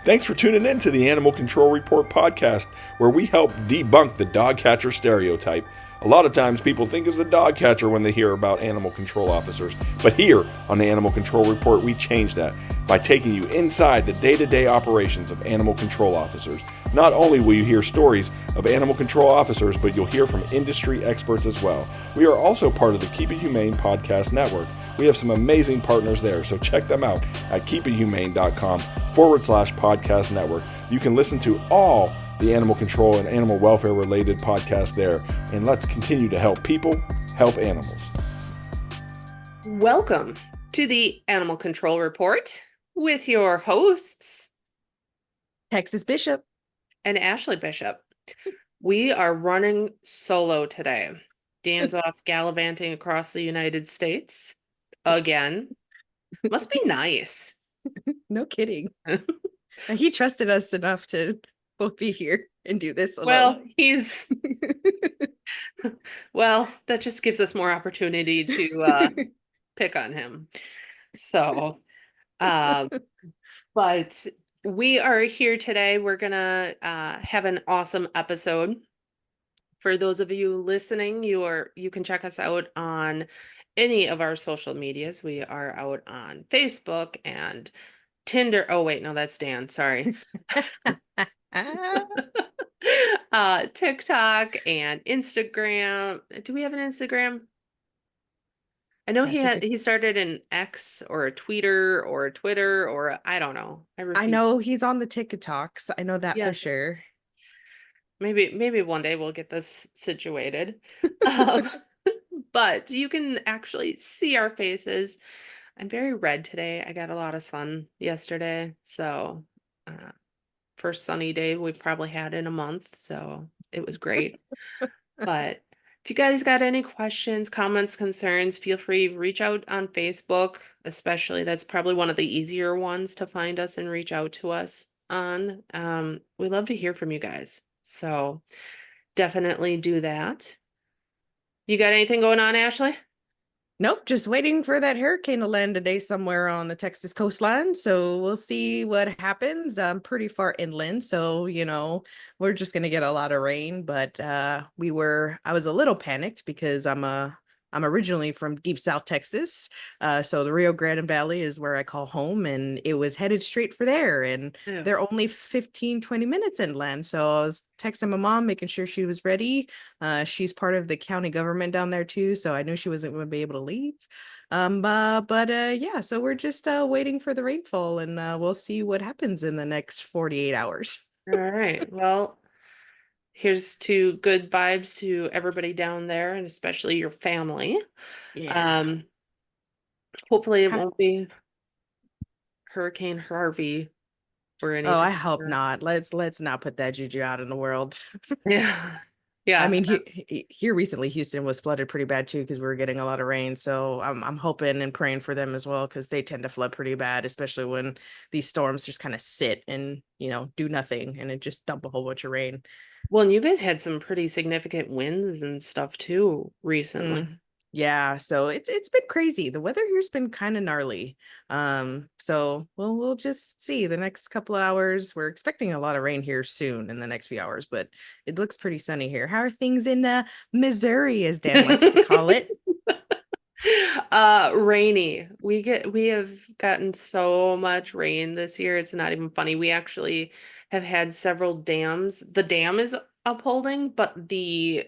Thanks for tuning in to the Animal Control Report podcast, where we help debunk the dog catcher stereotype. A lot of times people think it's the dog catcher when they hear about animal control officers, but here on the Animal Control Report, we change that by taking you inside the day-to-day operations of animal control officers. Not only will you hear stories of animal control officers, but you'll hear from industry experts as well. We are also part of the Keep It Humane podcast network. We have some amazing partners there, so check them out at keepithumane.com/podcast network. You can listen to all the animal control and animal welfare related podcasts there. And let's continue to help people help animals. Welcome to the Animal Control Report with your hosts, Texas Bishop and Ashley Bishop. We are running solo today. Dan's off gallivanting across the United States again. Must be nice. No kidding. He trusted us enough to both be here and do this Well, alone. that just gives us more opportunity to pick on him. So, but we are here today. We're gonna have an awesome episode. For those of you listening, you can check us out on any of our social medias. We are out on Facebook and Tinder. Oh wait, no, that's Dan. Sorry. TikTok and Instagram. Do we have an Instagram? I know he started an X or a Tweeter or a Twitter or I don't know. I know he's on the TikToks. I know that for sure. Maybe one day we'll get this situated. But you can actually see our faces. I'm very red today. I got a lot of sun yesterday, so first sunny day we've probably had in a month, so it was great. But if you guys got any questions, comments, concerns, feel free to reach out on Facebook, especially. That's probably one of the easier ones to find us and reach out to us on. We love to hear from you guys, so definitely do that. You got anything going on, Ashley? Nope, just waiting for that hurricane to land today somewhere on the Texas coastline. So we'll see what happens. I'm pretty far inland, so we're just gonna get a lot of rain. But I was a little panicked because I'm originally from deep South Texas. So the Rio Grande Valley is where I call home, and it was headed straight for there. And they're only 15-20 minutes inland. So I was texting my mom, making sure she was ready. She's part of the county government down there too, so I knew she wasn't going to be able to leave. Yeah, so we're just waiting for the rainfall, and we'll see what happens in the next 48 hours. All right. Well, here's to good vibes to everybody down there, and especially your family. Yeah. Hopefully it won't be Hurricane Harvey or anything. Oh, I hope not. Let's not put that juju out in the world. Yeah. Yeah. I mean, here recently, Houston was flooded pretty bad too because we were getting a lot of rain. So I'm hoping and praying for them as well because they tend to flood pretty bad, especially when these storms just kind of sit and do nothing and it just dump a whole bunch of rain. Well, and you guys had some pretty significant winds and stuff too recently. Yeah, so it's been crazy. The weather here's been kind of gnarly. So we'll just see the next couple of hours. We're expecting a lot of rain here soon in the next few hours, but it looks pretty sunny here. How are things in Missouri, as Dan likes to call it? Rainy. We have gotten so much rain this year. It's not even funny. We actually have had several dams. The dam is upholding, but the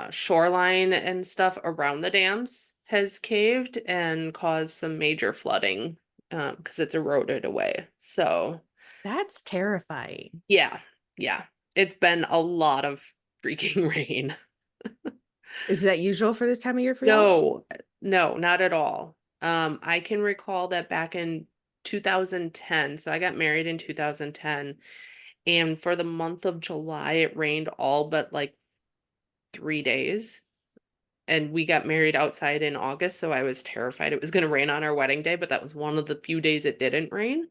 shoreline and stuff around the dams has caved and caused some major flooding because it's eroded away. So that's terrifying. Yeah. It's been a lot of freaking rain. Is that usual for this time of year for y'all? No, not at all. I can recall that back in 2010, so I got married in 2010, and for the month of July, it rained all but like 3 days. And we got married outside in August, so I was terrified it was going to rain on our wedding day, but that was one of the few days it didn't rain.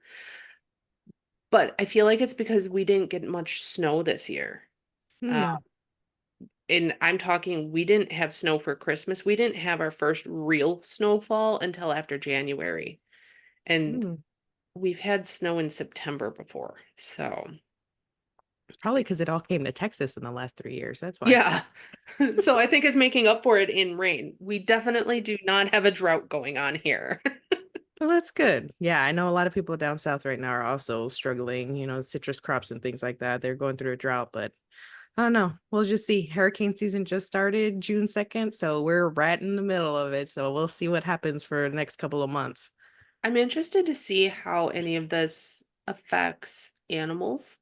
But I feel like it's because we didn't get much snow this year. And I'm talking, we didn't have snow for Christmas. We didn't have our first real snowfall until after January. And Mm, we've had snow in September before. So, it's probably because it all came to Texas in the last 3 years. That's why. yeah. So I think it's making up for it in rain. We definitely do not have a drought going on here. Well, that's good. Yeah, I know a lot of people down south right now are also struggling, citrus crops and things like that. They're going through a drought, but I don't know. We'll just see. Hurricane season just started June 2nd, so we're right in the middle of it. So we'll see what happens for the next couple of months. I'm interested to see how any of this affects animals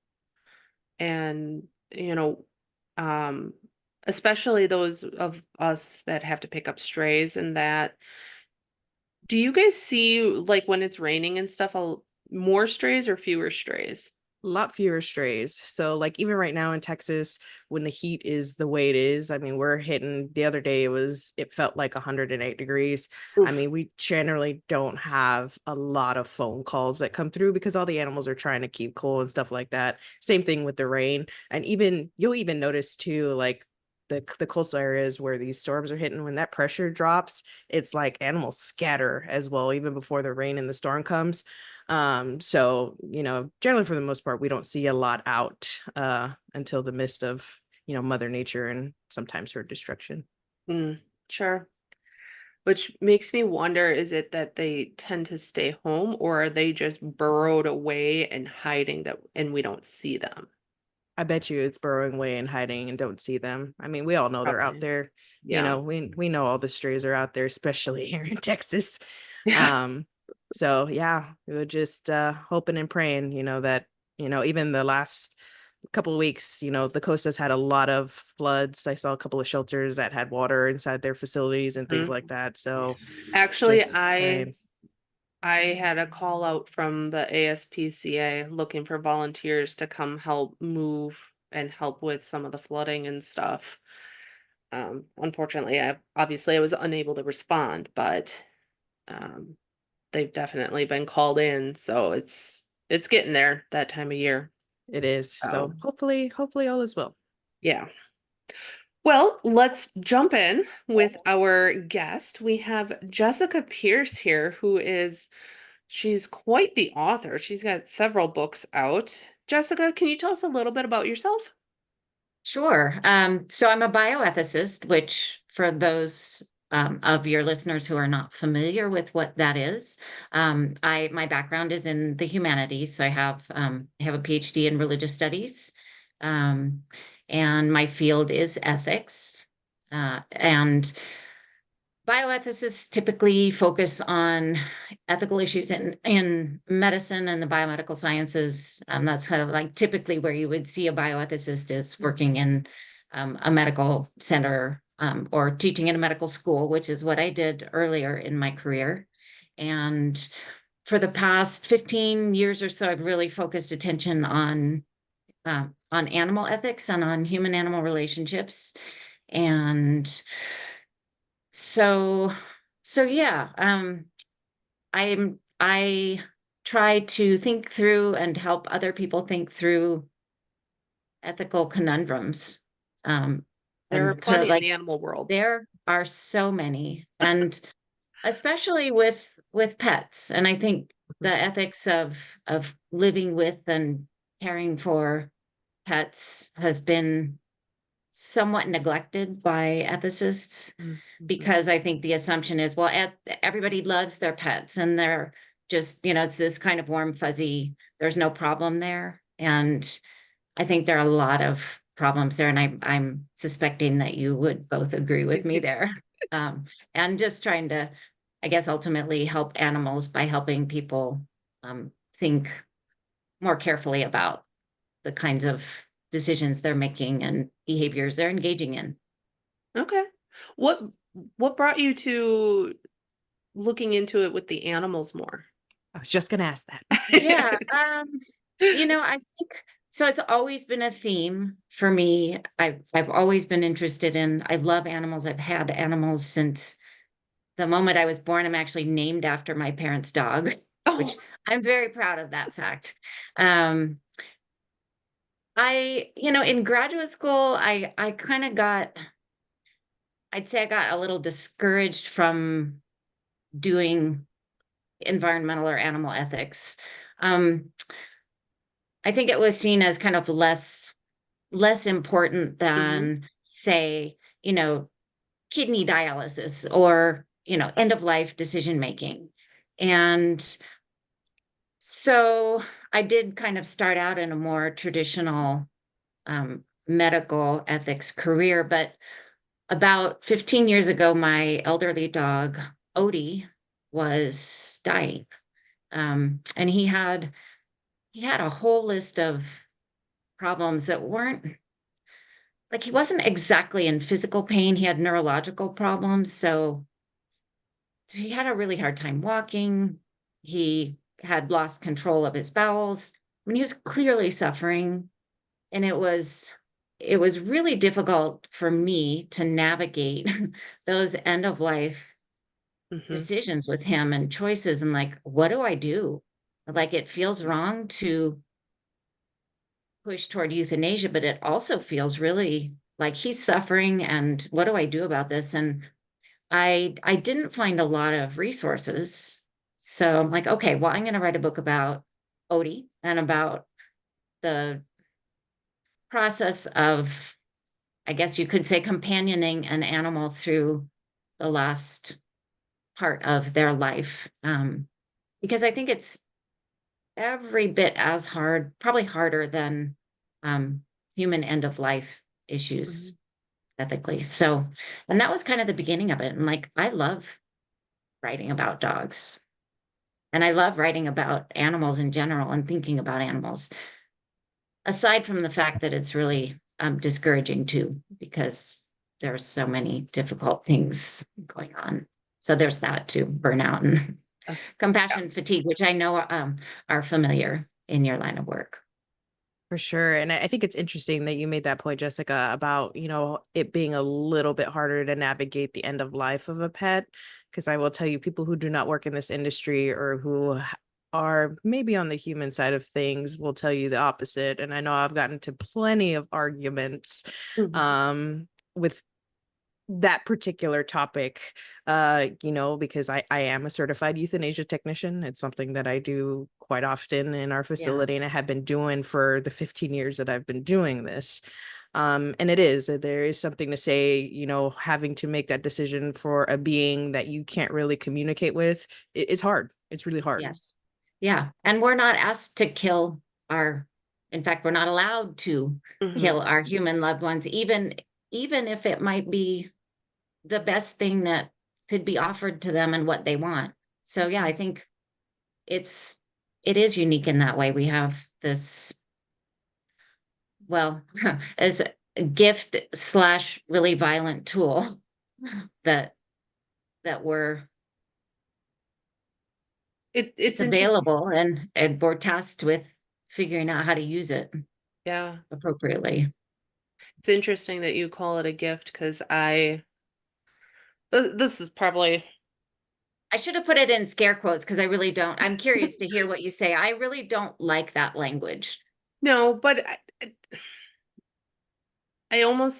and, um, especially those of us that have to pick up strays and that. Do you guys see, like, when it's raining and stuff, more strays or fewer strays? A lot fewer strays. So like even right now in Texas, when the heat is the way it is, I mean, we're hitting the other day it felt like 108 degrees. I Oof. mean, we generally don't have a lot of phone calls that come through because all the animals are trying to keep cool and stuff like that. Same thing with the rain. And even you'll even notice too, like the coastal areas where these storms are hitting, when that pressure drops, it's like animals scatter as well, even before the rain and the storm comes. So generally for the most part we don't see a lot out until the midst of mother nature and sometimes her destruction. Mm, sure. Which makes me wonder, is it that they tend to stay home or are they just burrowed away and hiding that and we don't see them? I bet you it's burrowing away and hiding and don't see them. I mean, we all know they're out Probably. there. Yeah. We know all the strays are out there, especially here in Texas. Yeah. um so yeah, we were just hoping and praying that even the last couple of weeks, the coast has had a lot of floods. I saw a couple of shelters that had water inside their facilities and things like Mhm. that, so Actually, just I praying. I had a call out from the ASPCA looking for volunteers to come help move and help with some of the flooding and stuff. Unfortunately, I was unable to respond, but um, they've definitely been called in, so it's getting there that time of year. It is, So so hopefully all is well. yeah. Well, let's jump in with our guest. We have Jessica Pierce here, she's quite the author. She's got several books out. Jessica, can you tell us a little bit about yourself? Sure. So I'm a bioethicist, which for those of your listeners who are not familiar with what that is, my background is in the humanities. So I have a PhD in religious studies, um, and my field is ethics. And bioethicists typically focus on ethical issues in medicine and the biomedical sciences. That's kind of like typically where you would see a bioethicist is working in a medical center or teaching in a medical school, which is what I did earlier in my career. And for the past 15 years or so, I've really focused attention on animal ethics and on human animal relationships. And so, so yeah, I try to think through and help other people think through ethical conundrums. Um, There are and sort of plenty in like the animal world. there are so many, and especially with pets. And I think the ethics of living with and caring for pets has been somewhat neglected by ethicists Mhm. because I think the assumption is, well, everybody loves their pets and they're just, it's this kind of warm, fuzzy, there's no problem there. And I think there are a lot of problems there. And I'm suspecting that you would both agree with me there. Um, and just trying to, I guess, ultimately help animals by helping people think more carefully about the kinds of decisions they're making and behaviors they're engaging in. Okay. What what brought you to looking into it with the animals more? I was just gonna ask that. Yeah, I think so. It's always been a theme for me. I've always been interested in. I love animals. I've had animals since the moment I was born. I'm actually named after my parents' dog, which Oh, I'm very proud of that fact. Um, in graduate school, I kind of I'd say I got a little discouraged from doing environmental or animal ethics. I think it was seen as kind of less important than, say, kidney dialysis or, end of life decision making. And so I did kind of start out in a more traditional medical ethics career, but about 15 years ago, my elderly dog, Odie, was dying. And he had a whole list of problems that weren't like, he wasn't exactly in physical pain. He had neurological problems. So he had a really hard time walking. He had lost control of his bowels. I mean, he was clearly suffering. And it was really difficult for me to navigate those end of life decisions with him and choices, and like, what do I do? Like, it feels wrong to push toward euthanasia, but it also feels really like he's suffering, and what do I do about this? And I didn't find a lot of resources. So I'm like, okay, well, I'm going to write a book about Odie and about the process of, I guess you could say, companioning an animal through the last part of their life. Because I think it's every bit as hard, probably harder than human end of life issues ethically. So, and that was kind of the beginning of it. And like, I love writing about dogs, and I love writing about animals in general and thinking about animals, aside from the fact that it's really discouraging too, because there's so many difficult things going on. So there's that too, burnout and compassion fatigue, which I know are familiar in your line of work. For sure. And I think it's interesting that you made that point, Jessica, about, it being a little bit harder to navigate the end of life of a pet. Because I will tell you, people who do not work in this industry or who are maybe on the human side of things will tell you the opposite. And I know I've gotten to plenty of arguments with that particular topic, because I am a certified euthanasia technician. It's something that I do quite often in our facility, and I have been doing for the 15 years that I've been doing this. And there is something to say, having to make that decision for a being that you can't really communicate with. It's hard. It's really hard. Yes. Yeah. And we're not asked to kill in fact, we're not allowed to kill our human loved ones, even if it might be the best thing that could be offered to them and what they want. So yeah, I think it is unique in that way. We have this, well, as a gift / really violent tool that it's available, and we're tasked with figuring out how to use it appropriately. It's interesting that you call it a gift, because this is probably, I should have put it in scare quotes, because I really don't. I'm curious to hear what you say. I really don't like that language. no, but I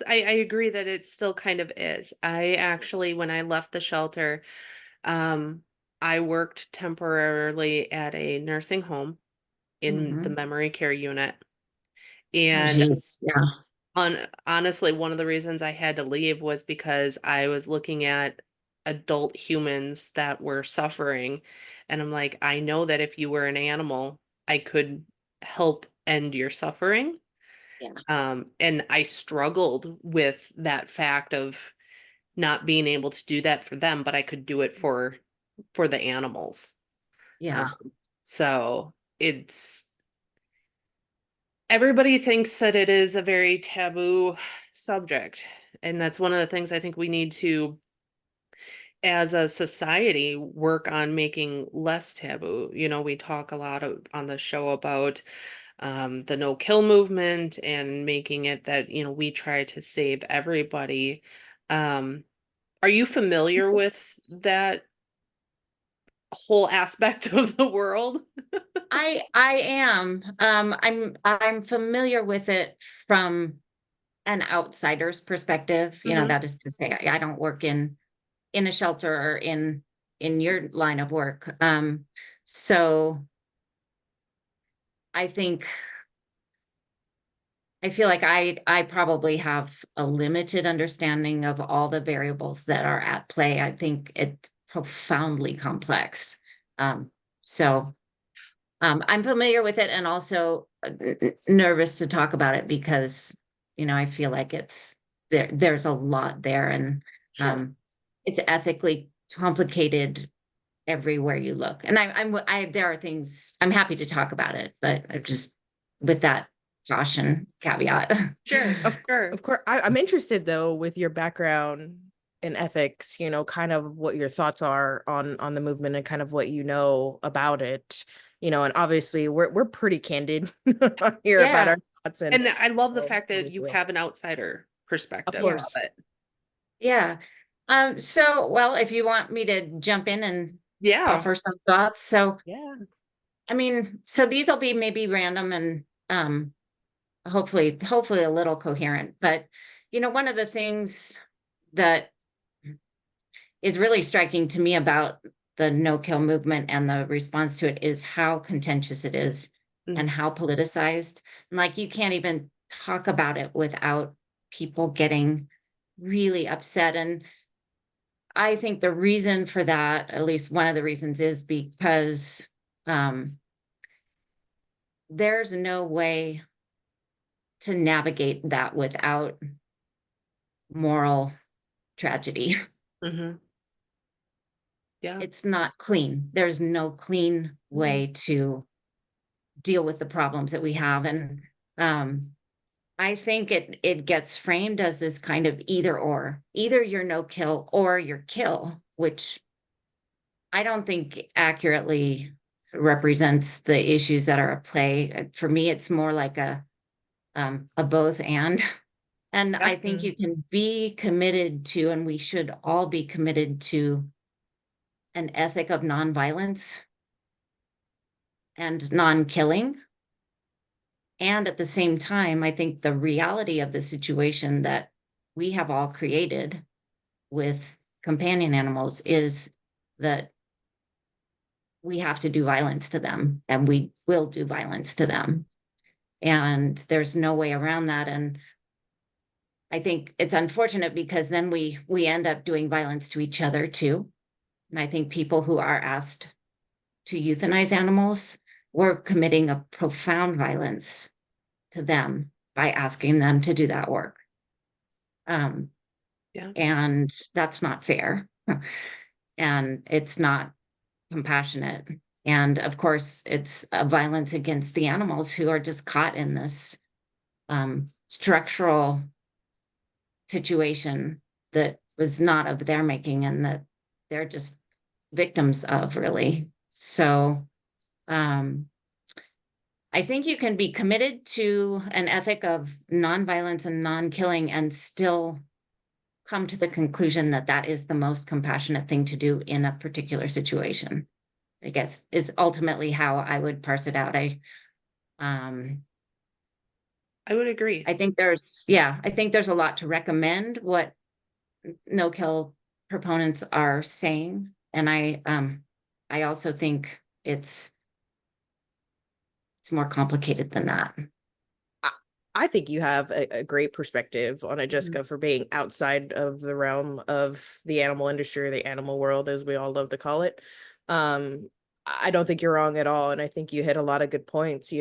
agree that it still kind of is. I actually, when I left the shelter, I worked temporarily at a nursing home in the memory care unit. And honestly, one of the reasons I had to leave was because I was looking at adult humans that were suffering. And I'm like, I know that if you were an animal, I could help end your suffering. And I struggled with that fact of not being able to do that for them, but I could do it for the animals. So everybody thinks that it is a very taboo subject. And that's one of the things I think we need to, as a society, work on making less taboo. We talk a lot on the show about the no kill movement and making it that, we try to save everybody. Are you familiar with that whole aspect of the world? I am. I'm familiar with it from an outsider's perspective. That is to say, I don't work in a shelter or in in your line of work. So I feel like I probably have a limited understanding of all the variables that are at play. I think it's profoundly complex. So I'm familiar with it, and also nervous to talk about it because, I feel like there's a lot there, and Sure. it's ethically complicated everywhere you look. And there are things I'm happy to talk about it, but I just, with that caution caveat. Sure. Sure. Of course, I'm interested though with your background in ethics, kind of what your thoughts are on the movement and kind of what you know about it, and obviously we're pretty candid here about Yeah, our thoughts And I love the so, fact that with you you. have an outsider Of perspective of course. it. yeah. So, well, if you want me to jump in and Yeah. offer some thoughts. So, Yeah. I mean, so these will be maybe random and hopefully a little coherent. But one of the things that is really striking to me about the no-kill movement and the response to it is how contentious it is and how politicized. And like, you can't even talk about it without people getting really upset. And I think the reason for that, at least one of the reasons, is because there's no way to navigate that without moral tragedy. Mm-hmm. Yeah. It's not clean. There's no clean way to deal with the problems that we have. And I think it gets framed as this kind of either or. Either you're no kill or you're kill, which I don't think accurately represents the issues that are at play. For me, it's more like a both and. And I think you can be committed to, and we should all be committed to, an ethic of nonviolence and non-killing. And at the same time, I think the reality of the situation that we have all created with companion animals is that we have to do violence to them, and we will do violence to them. And there's no way around that. And I think it's unfortunate because then we end up doing violence to each other too. And I think people who are asked to euthanize animals, we're committing a profound violence to them by asking them to do that work. Yeah. And that's not fair. And it's not compassionate. And of course, it's a violence against the animals who are just caught in this structural situation that was not of their making and that they're just victims of, really. So I think you can be committed to an ethic of nonviolence and non-killing and still come to the conclusion that that is the most compassionate thing to do in a particular situation, I guess, is ultimately how I would parse it out. I would agree. I think there's a lot to recommend what no-kill proponents are saying. And I also think it's more complicated than that. I think you have a great perspective on it, Jessica, for being outside of the realm of the animal industry or the animal world, as we all love to call it. I don't think you're wrong at all. And I think you hit a lot of good points.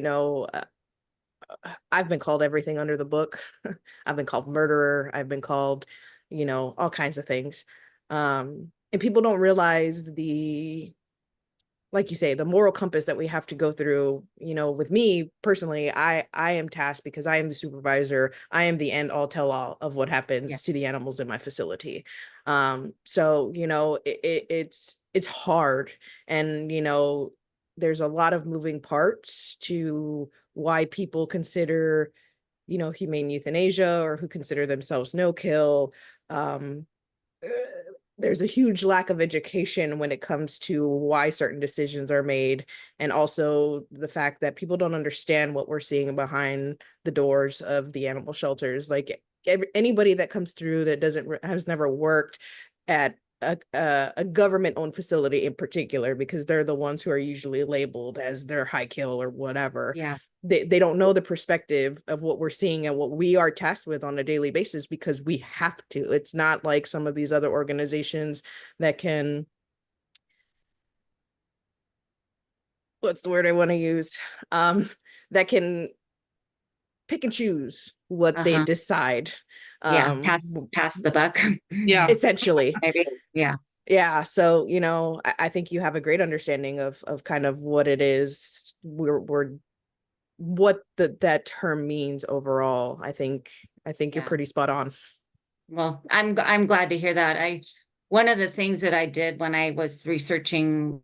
I've been called everything under the book. I've been called murderer. I've been called, all kinds of things. And people don't realize like you say, the moral compass that we have to go through. With me personally, I am tasked because I am the supervisor. I am the end all tell all of what happens to the animals in my facility. So, it's hard. And, there's a lot of moving parts to why people consider, humane euthanasia or who consider themselves no kill. There's a huge lack of education when it comes to why certain decisions are made, and also the fact that people don't understand what we're seeing behind the doors of the animal shelters. Like anybody that comes through that has never worked at a government-owned facility in particular, because they're the ones who are usually labeled as their high kill or whatever. Yeah. They don't know the perspective of what we're seeing and what we are tasked with on a daily basis, because we have to. It's not like some of these other organizations that can, what's the word I want to use? That can pick and choose what they Uh-huh. decide. Yeah. Um, Pass the buck. Yeah. Essentially. Maybe. Yeah. Yeah, so I think you have a great understanding of kind of what it is we're what that term means overall. I think you're Yeah. pretty spot on. Well, I'm glad to hear that. One of the things that I did when I was researching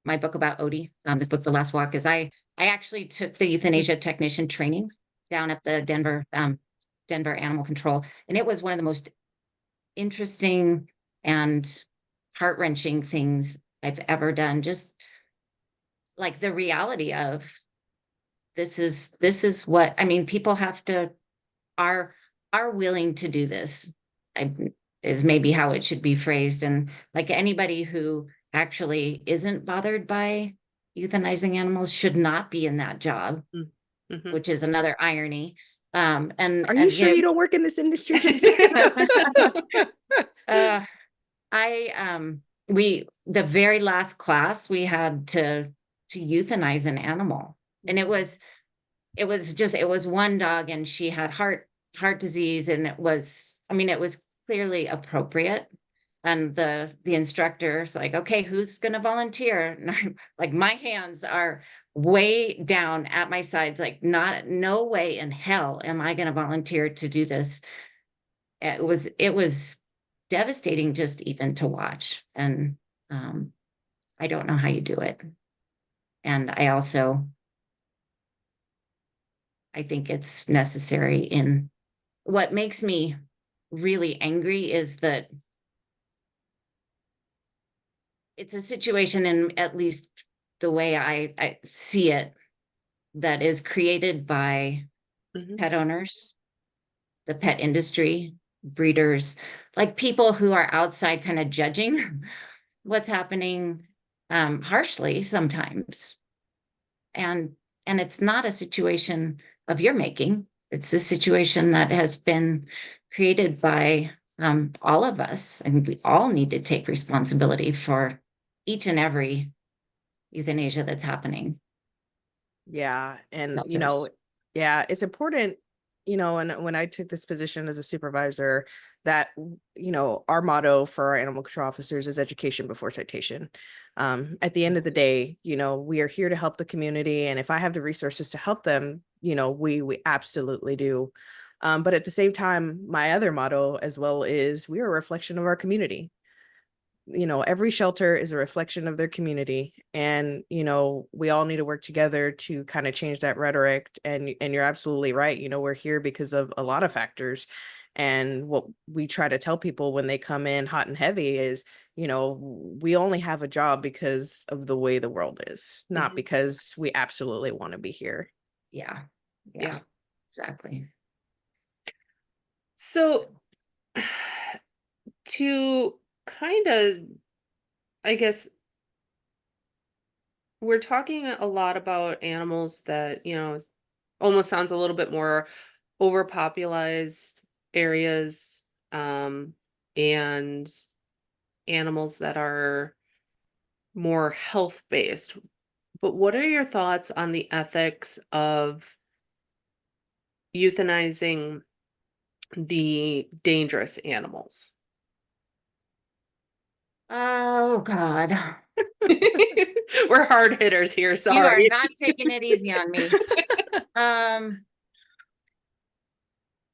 my book about Odie, this book, The Last Walk, is I actually took the euthanasia technician training down at the Denver Animal Control, and it was one of the most interesting and heart-wrenching things I've ever done. Just like the reality of this is what I mean. People have to are are willing to do this. I, is maybe how it should be phrased. And like anybody who actually isn't bothered by euthanizing animals should not be in that job, Mm-hmm. which is another irony. Are you sure you don't work in this industry, Jessica? The very last class we had to euthanize an animal, and it was one dog, and she had heart disease, and it was clearly appropriate. And the instructor's like, okay, who's going to volunteer? And I'm like, my hands are way down at my sides, like no way in hell am I going to volunteer to do this. It was devastating just even to watch. And I don't know how you do it. And I think it's necessary. In what makes me really angry is that it's a situation, in at least the way I see it, that is created by pet owners, the pet industry, breeders, like people who are outside kind of judging what's happening, harshly sometimes. And it's not a situation of your making. It's a situation that has been created by all of us, and we all need to take responsibility for each and every euthanasia that's happening. Yeah, and Shelters. yeah, it's important, and when I took this position as a supervisor, that our motto for our animal control officers is education before citation. At the end of the day, we are here to help the community, and if I have the resources to help them, we absolutely do. But at the same time, my other motto as well is we are a reflection of our community. Every shelter is a reflection of their community, and we all need to work together to kind of change that rhetoric. And you're absolutely right. We're here because of a lot of factors, and what we try to tell people when they come in hot and heavy is we only have a job because of the way the world is, not because we absolutely want to be here. Yeah. Yeah. Exactly. So to kind of, I guess, we're talking a lot about animals that, almost sounds a little bit more overpopulated areas, and animals that are more health based. But what are your thoughts on the ethics of euthanizing the dangerous animals? Oh God. We're hard hitters here, You are sorry. not taking it easy on me.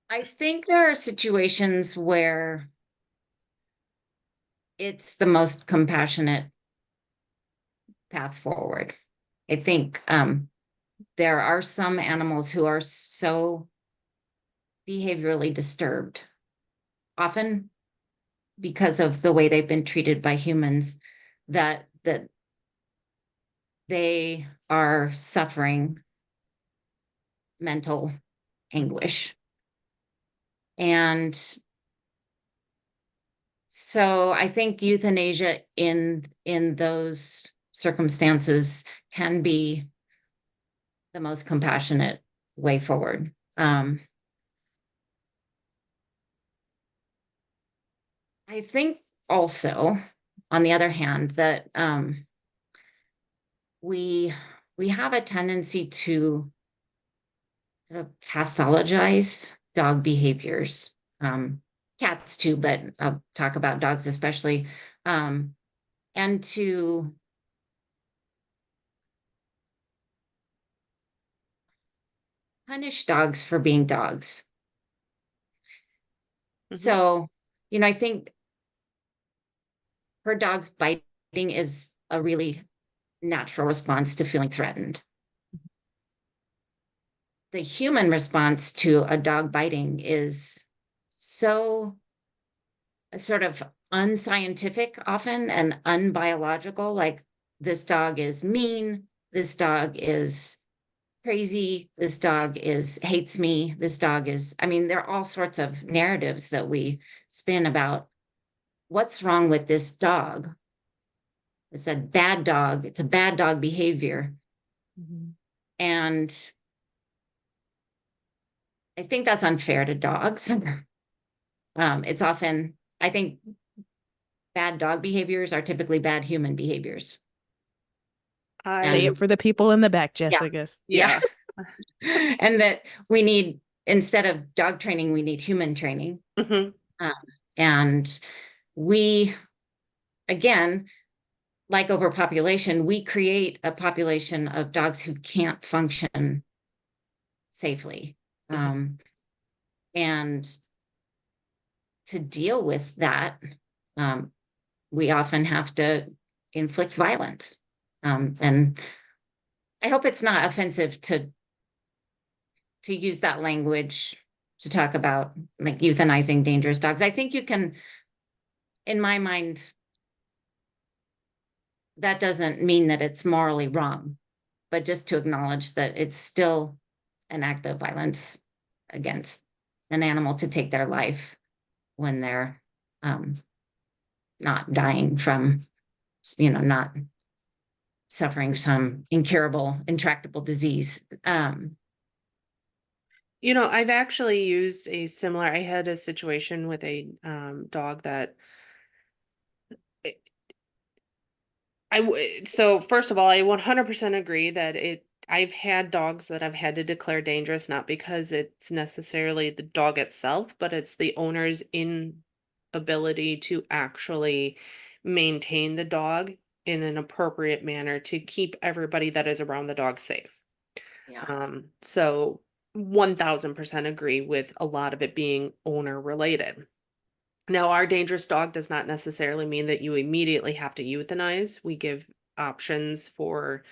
I think there are situations where it's the most compassionate path forward. I think there are some animals who are so behaviorally disturbed, often because of the way they've been treated by humans, that they are suffering mental anguish. And So I think euthanasia in those circumstances can be the most compassionate way forward. I think also, on the other hand, that we have a tendency to pathologize dog behaviors. Cats too, but I'll talk about dogs especially, and to punish dogs for being dogs. So, I think for dogs, biting is a really natural response to feeling threatened. The human response to a dog biting is so sort of unscientific often and unbiological. Like, this dog is mean, this dog is crazy, this dog hates me, this dog is, I mean, there are all sorts of narratives that we spin about what's wrong with this dog. It's a bad dog, it's a bad dog behavior. And I think that's unfair to dogs. It's often, I think bad dog behaviors are typically bad human behaviors. Say it for the people in the back, Jess, Yeah. I guess. Yeah. And that we need, instead of dog training, we need human training. And we, again, like overpopulation, we create a population of dogs who can't function safely. And to deal with that, we often have to inflict violence. And I hope it's not offensive to use that language to talk about like euthanizing dangerous dogs. I think you can, in my mind, that doesn't mean that it's morally wrong, but just to acknowledge that it's still an act of violence against an animal to take their life when they're not dying from, not suffering some incurable, intractable disease. I've actually used I had a situation with a dog that so first of all, I 100% agree that I've had dogs that I've had to declare dangerous, not because it's necessarily the dog itself, but it's the owner's inability to actually maintain the dog in an appropriate manner to keep everybody that is around the dog safe. So 1000% agree with a lot of it being owner related. Now, our dangerous dog does not necessarily mean that you immediately have to euthanize. We give options for,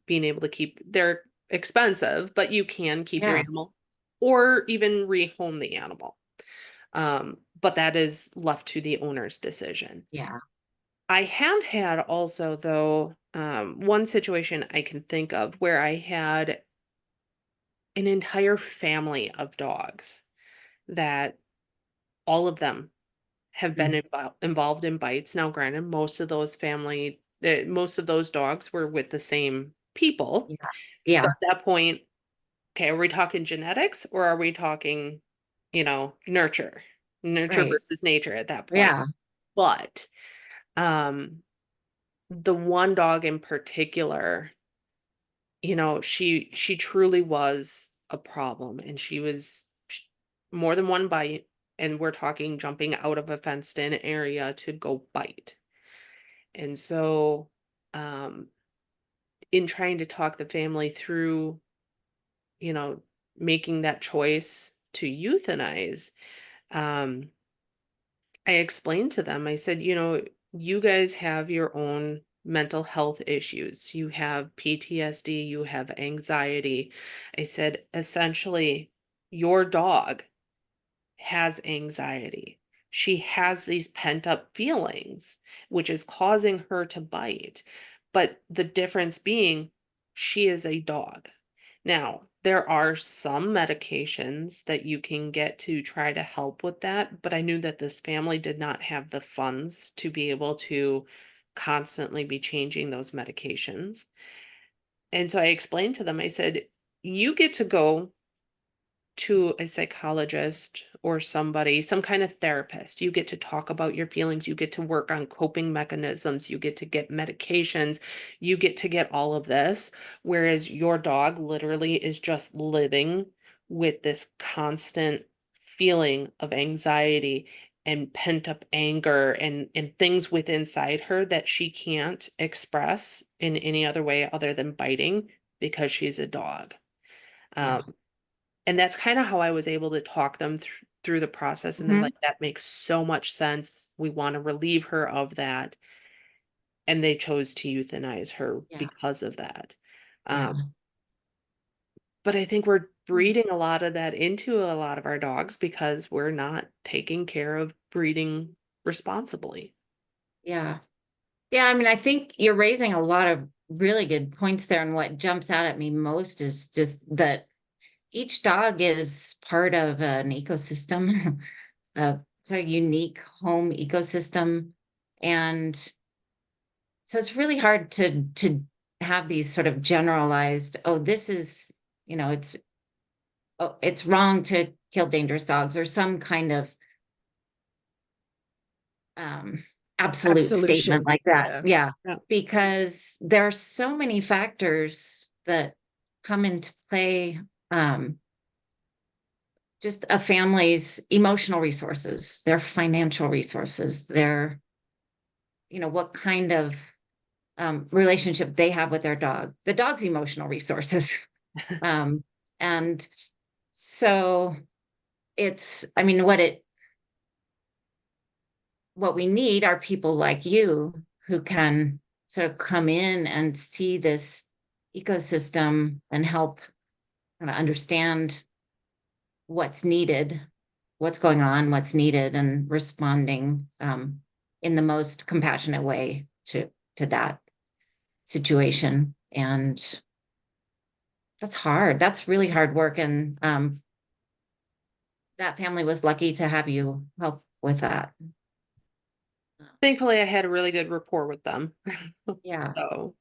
being able to keep, they're expensive, but you can keep your animal or even rehome the animal. But that is left to the owner's decision. Yeah. I have had also, though, one situation I can think of where I had an entire family of dogs that all of them have been involved in bites. Now, granted, most of those dogs were with the same people. Yeah. So at that point, okay, are we talking genetics or are we talking, nurture Right. versus nature at that point? Yeah. But, the one dog in particular, she truly was a problem, and she was more than one bite, and we're talking jumping out of a fenced in area to go bite. And so, in trying to talk the family through, you know, making that choice to euthanize, um, I explained to them, I said, you guys have your own mental health issues. You have PTSD, you have anxiety. I said, essentially, your dog has anxiety. She has these pent up feelings, which is causing her to bite. But the difference being, she is a dog. Now, There are some medications that you can get to try to help with that, but I knew that this family did not have the funds to be able to constantly be changing those medications. And so I explained to them, I said, you get to go to a psychologist or somebody, some kind of therapist. You get to talk about your feelings. You get to work on coping mechanisms. You get to get medications. You get to get all of this. Whereas your dog literally is just living with this constant feeling of anxiety and pent up anger and things within inside her that she can't express in any other way other than biting because she's a dog. Yeah. Um, and that's kinda how I was able to talk them through the process, and they're Mhm. like, "That makes so much sense. We wanna relieve her of that," and they chose to euthanize her Yeah. because of that. Yeah. But I think we're Mm. breeding a lot of that into a lot of our dogs because we're not taking care of breeding responsibly. Yeah. Yeah, I mean, I think you're raising a lot of really good points there, and what jumps out at me most is just that each dog is part of an ecosystem, a sort of unique home ecosystem, and so it's really hard to have these sort of generalized, "Oh, this is, you know, it's wrong to kill dangerous dogs," or some kind of um, absolute statement Absolution. like that. Yeah. Yeah, Yeah. because there are so many factors that come into play. Um, just a family's emotional resources, their financial resources, their, what kind of relationship they have with their dog, the dog's emotional resources. um, and so I mean, what we need are people like you who can sort of come in and see this ecosystem and help kind of understand what's needed, what's going on, what's needed, and responding in the most compassionate way to that situation. And that's hard. That's really hard work. And that family was lucky to have you help with that. Thankfully, I had a really good rapport with them. Yeah. So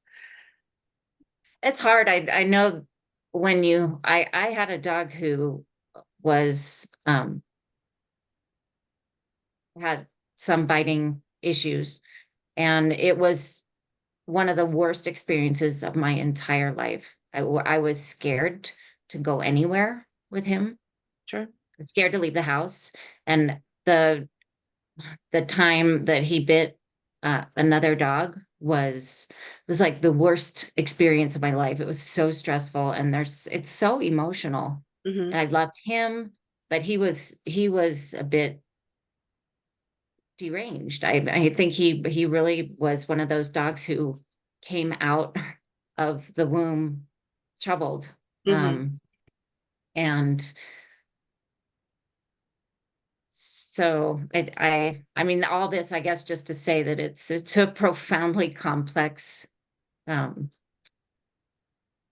It's hard. I know I had a dog who was had some biting issues, and it was one of the worst experiences of my entire life. I was scared to go anywhere with him. sure. I was scared to leave the house, and the time that he bit another dog was like the worst experience of my life. It was so stressful, and it's so emotional. Mhm. And I loved him, but he was a bit deranged. I think he really was one of those dogs who came out of the womb troubled. Mhm. And so I mean, all this, I guess, just to say that it's a profoundly complex um,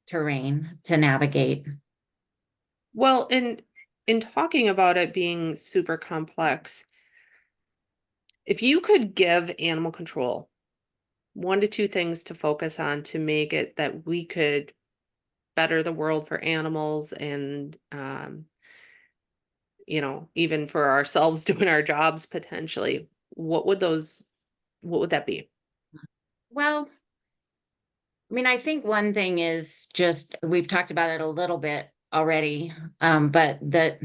terrain to navigate. Well, in talking about it being super complex, if you could give animal control 1 to 2 things to focus on to make it that we could better the world for animals and, even for ourselves doing our jobs potentially, what would that be? Well, I mean, I think one thing is just we've talked about it a little bit already, but that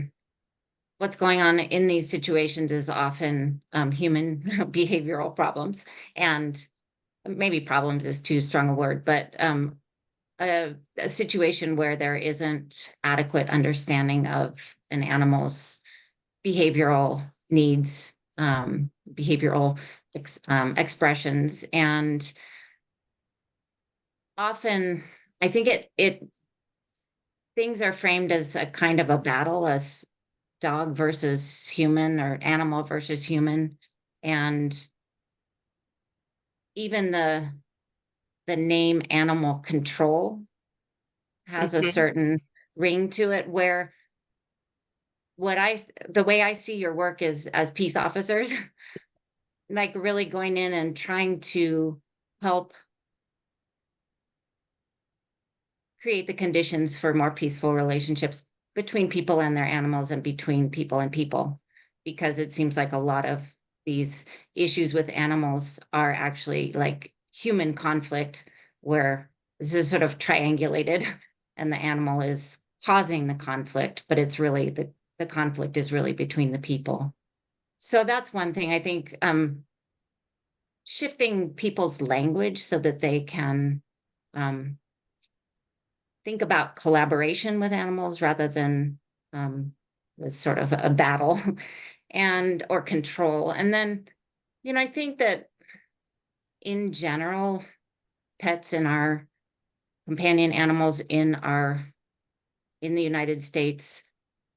what's going on in these situations is often human behavioral problems, and maybe problems is too strong a word, but a situation where there isn't adequate understanding of an animal's behavioral needs, behavioral expressions, and often I think it things are framed as a kind of a battle, as dog versus human or animal versus human, and even the name animal control has a Mhm. certain ring to it, where the way I see your work is as peace officers, like really going in and trying to help create the conditions for more peaceful relationships between people and their animals, and between people and people, because it seems like a lot of these issues with animals are actually like human conflict, where this is sort of triangulated and the animal is causing the conflict, but it's really the conflict is really between the people. So that's one thing I think, shifting people's language so that they can think about collaboration with animals rather than this sort of a battle and or control. And then, I think that in general, pets and our companion animals in the United States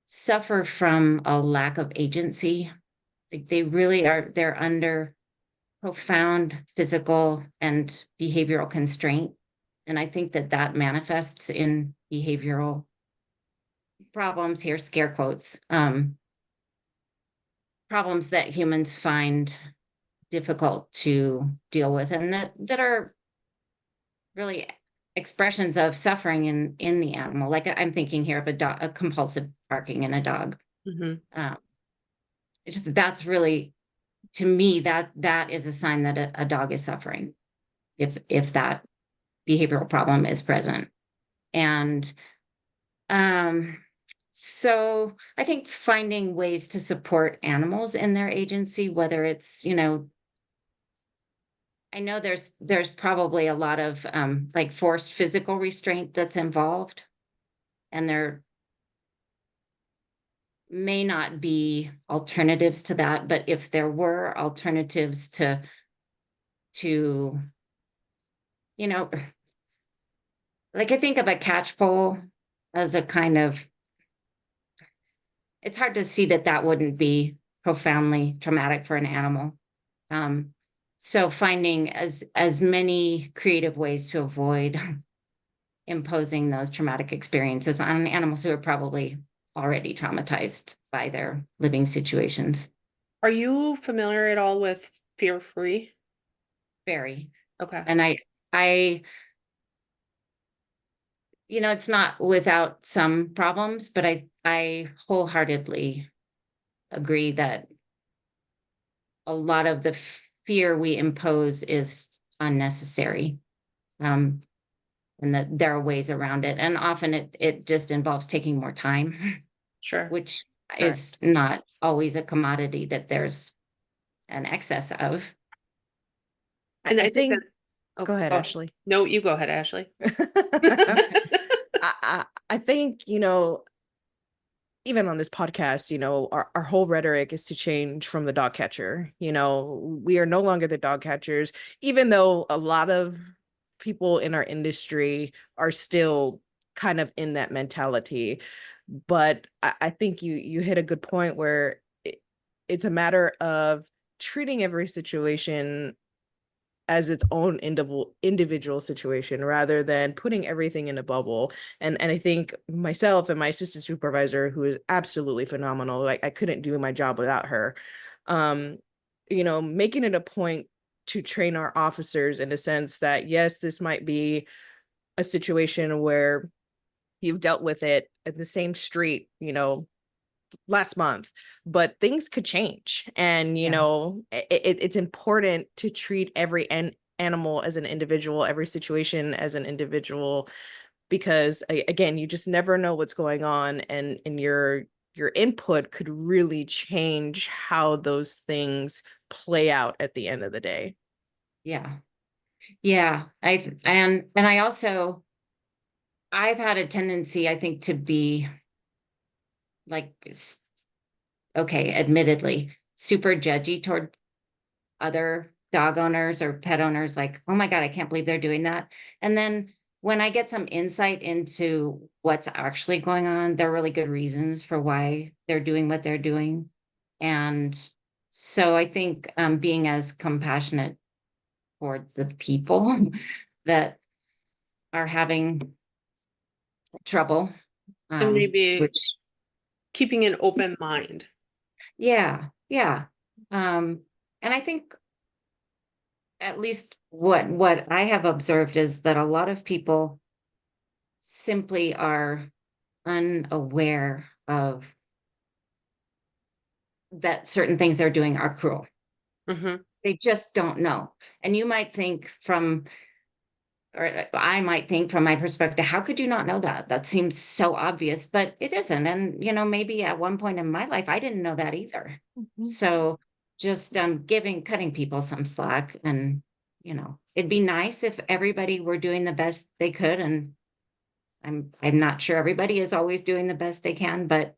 suffer from a lack of agency. Like they really are, they're under profound physical and behavioral constraint. And I think that manifests in behavioral problems, here, scare quotes, problems that humans find difficult to deal with, and that are really expressions of suffering in the animal. Like I'm thinking here of a compulsive barking in a dog. It's just, that's really, to me, that is a sign that a dog is suffering, if that behavioral problem is present. And so I think finding ways to support animals in their agency, whether it's, I know there's probably a lot of like forced physical restraint that's involved, and there may not be alternatives to that, but if there were alternatives to like I think of a catch pole as a kind of, it's hard to see that wouldn't be profoundly traumatic for an animal. So finding as many creative ways to avoid imposing those traumatic experiences on animals who are probably already traumatized by their living situations. Are you familiar at all with fear free? Very. Okay. And I, it's not without some problems, but I wholeheartedly agree that a lot of the fear we impose is unnecessary. And that there are ways around it. And often it just involves taking more time, Sure. which is not always a commodity that there's an excess of. And I think, oh, go ahead, Ashley. No, you go ahead, Ashley. I think, even on this podcast, our whole rhetoric is to change from the dog catcher. We are no longer the dog catchers, even though a lot of people in our industry are still kind of in that mentality. But I think you hit a good point where it's a matter of treating every situation as its own individual situation, rather than putting everything in a bubble. And I think myself and my assistant supervisor, who is absolutely phenomenal, like I couldn't do my job without her, making it a point to train our officers in a sense that, yes, this might be a situation where you've dealt with it at the same street, last month, but things could change. And, it's important to treat every animal as an individual, every situation as an individual, because again, you just never know what's going on, and your input could really change how those things play out at the end of the day. Yeah. Yeah. I also, I've had a tendency, I think, to be like, okay, admittedly, super judgy toward other dog owners or pet owners, like, oh my God, I can't believe they're doing that. And then when I get some insight into what's actually going on, there are really good reasons for why they're doing what they're doing. And so I think being as compassionate toward the people that are having trouble And maybe which, keeping an open mind. yeah, yeah. And I think at least what I have observed is that a lot of people simply are unaware of that certain things they're doing are cruel. Hmm. They just don't know. And you might think from, or I might think from my perspective, how could you not know that? That seems so obvious, but it isn't. And, maybe at one point in my life, I didn't know that either. Mhm. So just cutting people some slack, and, it'd be nice if everybody were doing the best they could. And I'm not sure everybody is always doing the best they can, but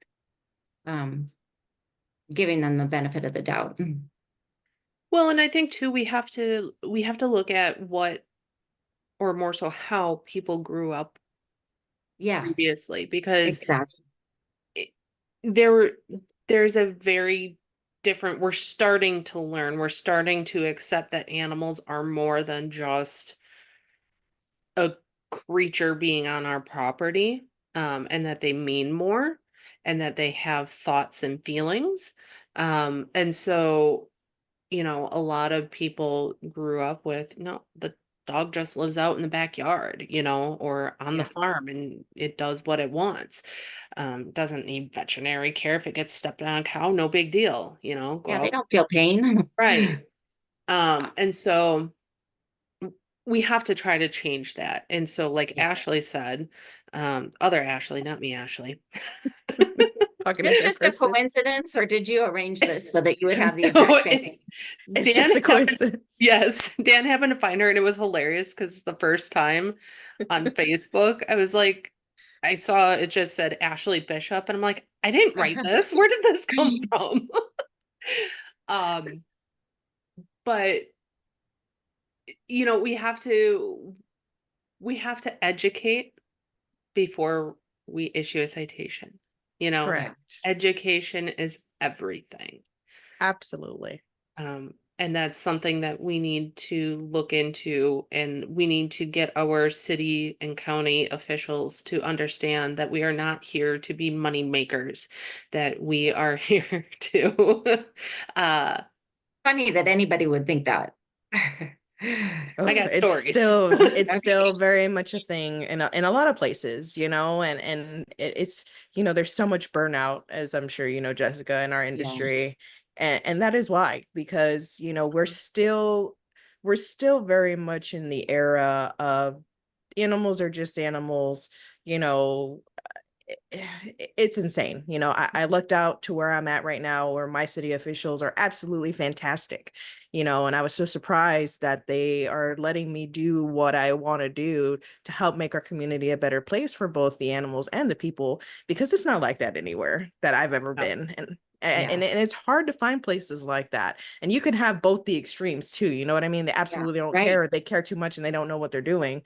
um, giving them the benefit of the doubt. Well, and I think too, we have to look at what, or more so how people grew up Yeah, previously, because exactly. it, there there's a very different, we're starting to learn, we're starting to accept that animals are more than just a creature being on our property, and that they mean more, and that they have thoughts and feelings. And so, a lot of people grew up with, no, the dog just lives out in the backyard, or on the Yeah. farm, and it does what it wants. Doesn't need veterinary care. If it gets stepped on a cow, no big deal, go Yeah, they out. don't feel pain. Right. And so we have to try to change that. And so, like Yeah. Ashley said, other Ashley, not me, Ashley. Talking to Is a this different just a person. coincidence, or did you arrange this so that you would have the exact No, same names? It's Dan just a happened, coincidence. yes, Dan happened to find her, and it was hilarious because the first time on Facebook, I was like, I saw it just said Ashley Bishop, and I'm like, I didn't write this. Where did this come from? um, but we have to educate before we issue a citation. Yeah. Correct. Education is everything. Absolutely. And that's something that we need to look into, and we need to get our city and county officials to understand that we are not here to be money makers, that we are here to uh Funny that anybody would think that. I Oh, got stories. it's Okay. still very much a thing in a lot of places, it's, there's so much burnout, as I'm sure you know, Jessica, in our Yeah. industry. And that is why, because, we're still very much in the era of animals are just animals, you know, it's insane. I looked out to where I'm at right now, where my city officials are absolutely fantastic, and I was so surprised that they are letting me do what I want to do to help make our community a better place for both the animals and the people, because it's not like that anywhere that I've ever No. been. And Yeah. and it's hard to find places like that. And you can have both the extremes too. You know what I mean? They Yeah. absolutely don't Right. care, or they care too much and they don't know what they're doing.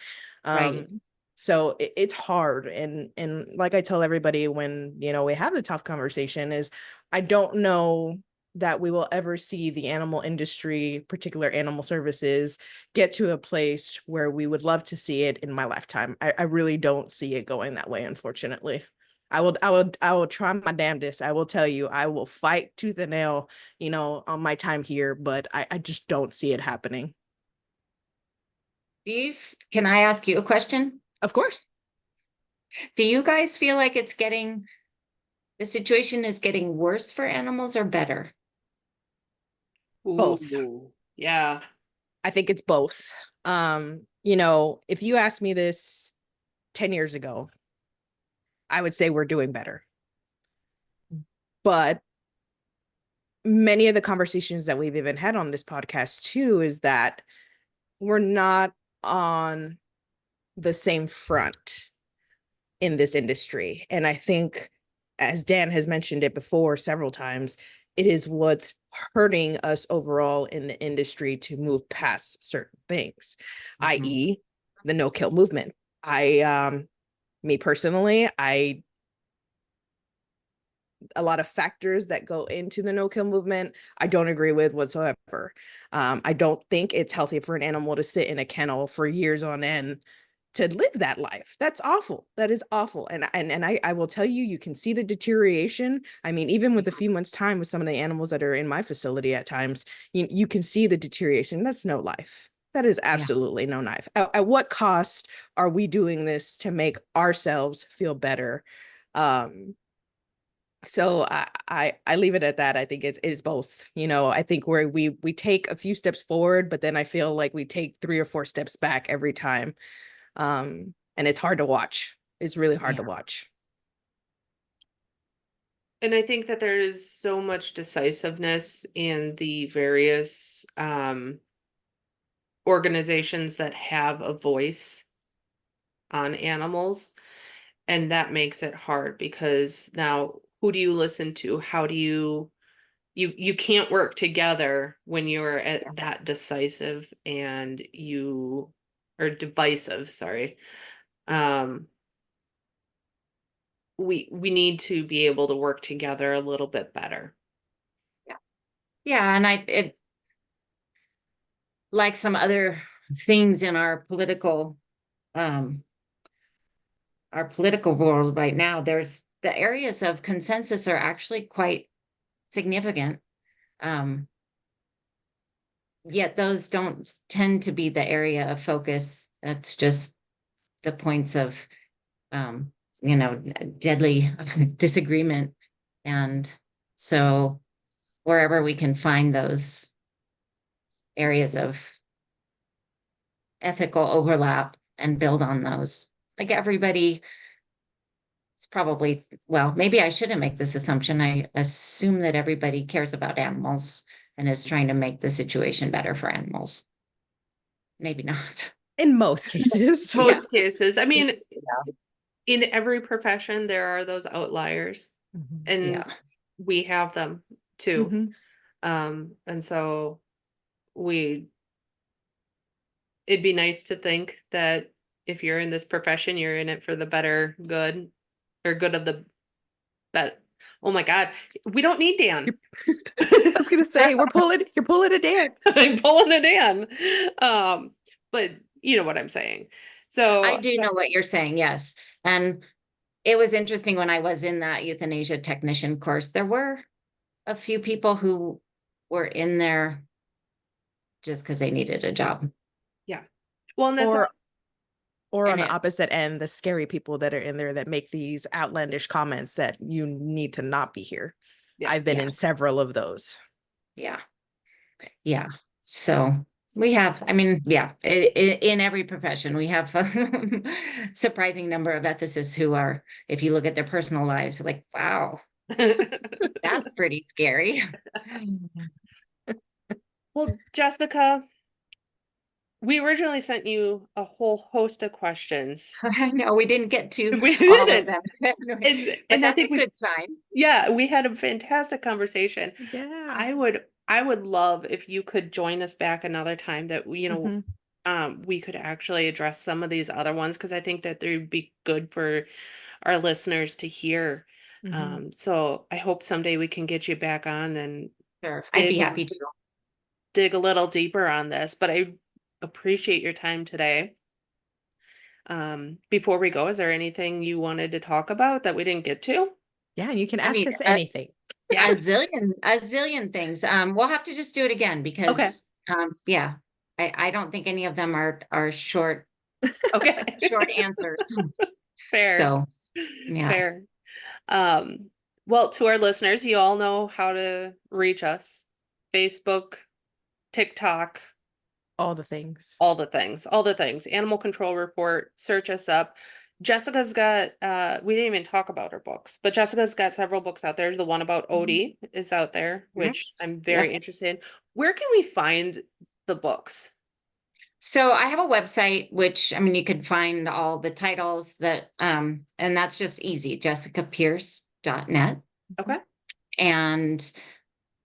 Right. So it's hard. And like I tell everybody when, we have a tough conversation, is I don't know that we will ever see the animal industry, particular animal services, get to a place where we would love to see it in my lifetime. I really don't see it going that way, unfortunately. I will try my damnedest. I will tell you, I will fight tooth and nail, on my time here, but I just don't see it happening. Can I ask you a question? Of course. Do you guys feel like the situation is getting worse for animals or better? Both. Ooh, yeah. I think it's both. If you asked me this 10 years ago, I would say we're doing better. But many of the conversations that we've even had on this podcast too is that we're not on the same front in this industry. And I think, as Dan has mentioned it before several times, it is what's hurting us overall in the industry to move past certain things, Mhm. i.e., the no-kill movement. Me personally, a lot of factors that go into the no-kill movement, I don't agree with whatsoever. I don't think it's healthy for an animal to sit in a kennel for years on end, to live that life. That's awful. That is awful. And I will tell you, you can see the deterioration. I mean, even with a few months time with some of the animals that are in my facility at times, you can see the deterioration. That's no life. That is absolutely no life. At what cost are we doing this to make ourselves feel better? So I leave it at that. I think it's both. I think where we take a few steps forward, but then I feel like we take 3 or 4 steps back every time. And it's hard to watch. It's really hard to watch. And I think that there is so much decisiveness in the various organizations that have a voice on animals. And that makes it hard because now who do you listen to? How do you can't work together when you're at that decisive and or divisive, sorry. We need to be able to work together a little bit better. Yeah, and it like some other things in our political world right now, there's the areas of consensus are actually quite significant. Yet those don't tend to be the area of focus. It's just the points of deadly disagreement. And so wherever we can find those areas of ethical overlap and build on those, like everybody is probably, well, maybe I shouldn't make this assumption. I assume that everybody cares about animals and is trying to make the situation better for animals. Maybe not. In most cases. Most cases. I mean, in every profession, there are those outliers. And we have them too. And so it'd be nice to think that if you're in this profession, you're in it for the better good or good of the bet. Oh my God, we don't need Dan. I was gonna say you're pulling a Dan. I'm pulling a Dan. But you know what I'm saying. So I do know what you're saying, yes. And it was interesting when I was in that euthanasia technician course, there were a few people who were in there just because they needed a job. Yeah. Well, and that's or on the opposite end, the scary people that are in there that make these outlandish comments that you need to not be here. I've been in several of those. Yeah. So we have, I mean, in every profession, we have a surprising number of ethicists who are, if you look at their personal lives, like, wow, that's pretty scary. Well, Jessica, we originally sent you a whole host of questions. I know we didn't get to all of them. And that's a good sign. Yeah, we had a fantastic conversation. Yeah. I would love if you could join us back another time that we could actually address some of these other ones because I think that they'd be good for our listeners to hear. So I hope someday we can get you back on and sure, I'd be happy to dig a little deeper on this, but I appreciate your time today. Before we go, is there anything you wanted to talk about that we didn't get to? Yeah, you can ask us anything. A zillion things. We'll have to just do it again because I don't think any of them are short short answers. Fair. So fair. Well, to our listeners, you all know how to reach us. Facebook, TikTok, all the things. Animal Control Report, search us up. Jessica's got, we didn't even talk about her books, but Jessica's got several books out there. The one about Odie is out there, which I'm very interested in. Where can we find the books? So I have a website, which, I mean, you could find all the titles that, and that's just easy, jessicapierce.net. Okay. And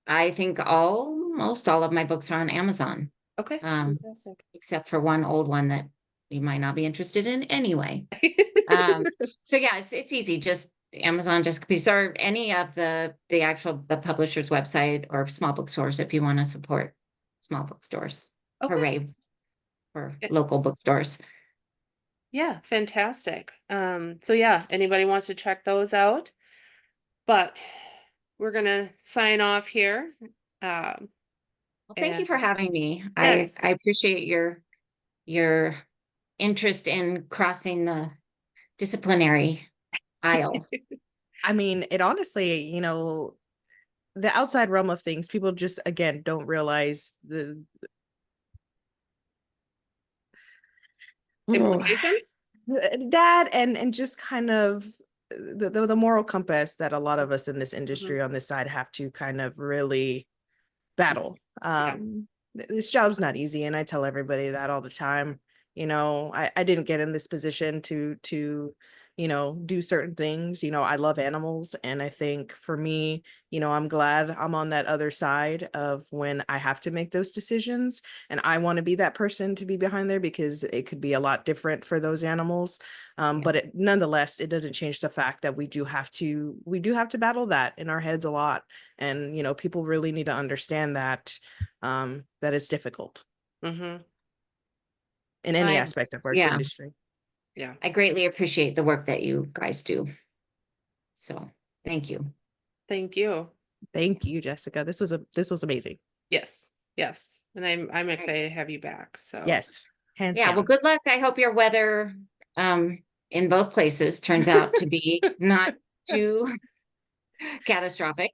I think almost all of my books are on Amazon. Okay. Fantastic. Except for one old one that you might not be interested in anyway. So yeah, it's easy. Just Amazon, Jessica Pierce, or any of the publisher's website or small bookstores if you want to support small bookstores. Okay. Hooray for local bookstores. Yeah, fantastic. So yeah, anybody wants to check those out, but we're gonna sign off here. Um, Well, thank you and for having me. I yes, appreciate your interest in crossing the disciplinary aisle. I mean, it honestly, the outside realm of things, people just again don't realize implications. that and just kind of the moral compass that a lot of us in this Mhm. industry on this side have to kind of really battle. Yeah. This job's not easy, and I tell everybody that all the time. I didn't get in this position to do certain things. I love animals, and I think for me, I'm glad I'm on that other side of when I have to make those decisions, and I want to be that person to be behind there because it could be a lot different for those animals. Yeah. But nonetheless, it doesn't change the fact that we do have to battle that in our heads a lot, and people really need to understand that that it's difficult Mm-hmm. in any I, aspect of our yeah, industry. Yeah. I greatly appreciate the work that you guys do. So thank you. Thank you. Thank you, Jessica. This was amazing. Yes. Yes. And I'm excited to have you back. So Yes, hands Yeah, well, down. good luck. I hope your weather in both places turns out to be not too catastrophic.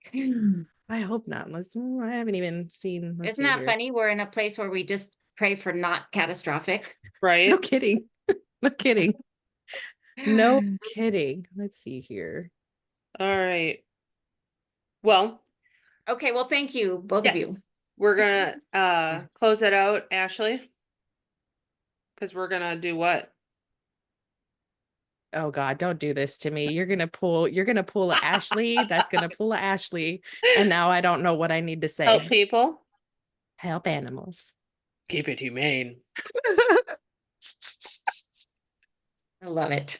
I hope not. I haven't even seen. Let's Isn't see that here. funny? We're in a place where we just pray for not catastrophic. No right. kidding. No kidding. No kidding. Let's see here. All right. Well, Okay, well, thank you, both of you. yes. We're gonna close it out, Ashley. Because we're gonna do what? Oh God, don't do this to me. You're gonna pull a Ashley. That's gonna pull a Ashley. And now I don't know what I need to Help say. people. Help animals. Keep it humane. I love it.